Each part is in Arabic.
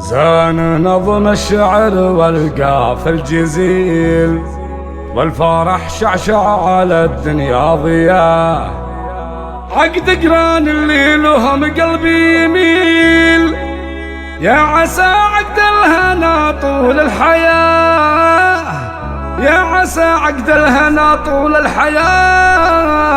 زان نظم الشعر والقاف الجزيل، والفرح شعشع على الدنيا ضياء. عقد قران اللي لهم قلبي يميل، يا عسى عقد الهنا طول الحياة، يا عسى عقد الهنا طول الحياة.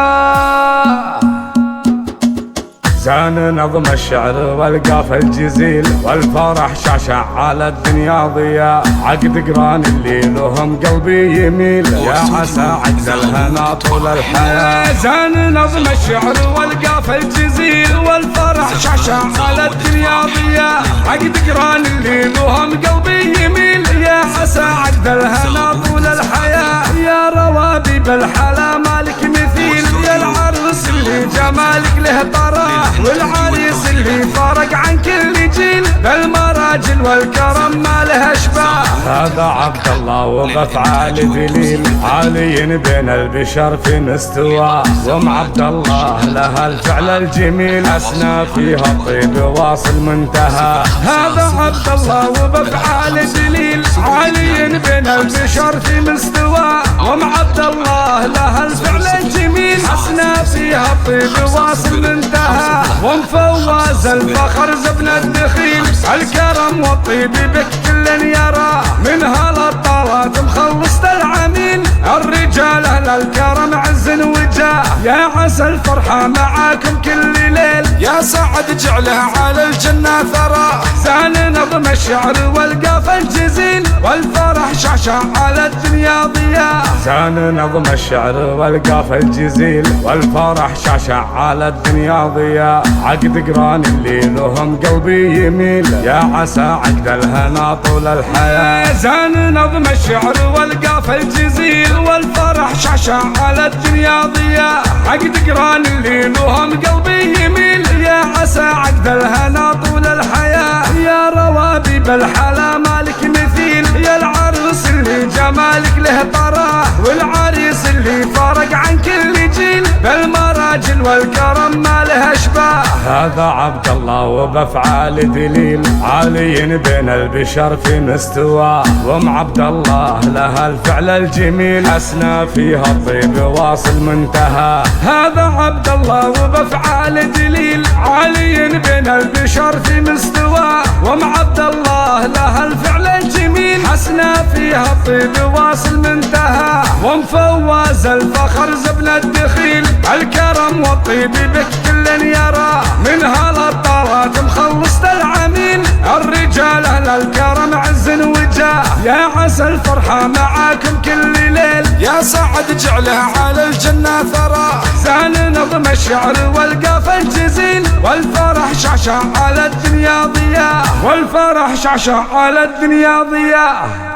زان نظم الشعر والقاف الجزيل، والفرح شعشع على الدنيا ضياء. عقد قران اللي لهم قلبي يميل، يا عسى عقد الهنا طول الحياة. زان نظم الشعر والقاف الجزيل، والفرح شعشع على الدنيا ضياء. عقد قران اللي لهم قلبي يميل، يا عسى عقد الهنا طول الحياة. يا روابي بالحلا مالك مثيل، يا العروس اللي جمالك له طراه، والعريس اللي فارق عن كل جيل، بالمراجل والكرم ما له اشباه. هذا عبد الله وبافعال دليل، عالي بين البشر في مستواه. وام عبد الله لها الفعل الجميل، اسنى فيها الطيب واصل منتهى. هذا عبد الله وبافعال دليل، عالي بين البشر في مستواه. وام عبد الله لها الفعل الجميل، اسنى فيها الطيب واصل منتهى. وام فواز الفخر زبن الدخيل، الكرم والطيب بك كل يرى. منها للطلات مخلصت العميل، الرجال اهل الكرم عز وجاه. يا عسى الفرحة معاكم كل ليل، يا سعد جعله على الجنة ثرى. زان نظم الشعر والقاف الجزيل، والفرح شعشع على الدنيا ضياء. زان نظم الشعر والقاف الجزيل، والفرح شعشع على الدنيا ضياء. عقد قران اللي لهم قلبي يميل، يا عسى عقد الهنا طول الحياة. زان نظم الشعر والقاف الجزيل، والفرح شعشع على الدنيا ضياء. عقد قران اللي لهم قلبي يميل، يا عسى عقد الهنا طول الحياة. يا روابي بالحلا مالك مثيل، يا العروس اللي جمالك له طراه، والعريس اللي فارق عن كل جيل، بالمراجل والكرم ما له اشباه. هذا عبد الله وبافعال دليل، عالي بين البشر في مستواه. وام عبد الله لها الفعل الجميل، اسنى فيها الطيب واصل منتهى. هذا عبد الله وبافعال دليل، عالي بين البشر في مستواه. وام عبد الله لها الفعل الجميل، حسنا فيها الطيب واصل منتهى. وام فواز الفخر زبن الدخيل، الكرم والطيب بك كل يرى. منها للطلات مخلصت العميل، الرجال اهل الكرم عز وجاه. يا عسى الفرحة معاكم كل ليل، يا سعد جعله على الجنة ثرى. زان نظم الشعر والقاف الجزيل، والفرح شعشع على الدنيا ضياء. والفرح شعشع على الدنيا ضياء.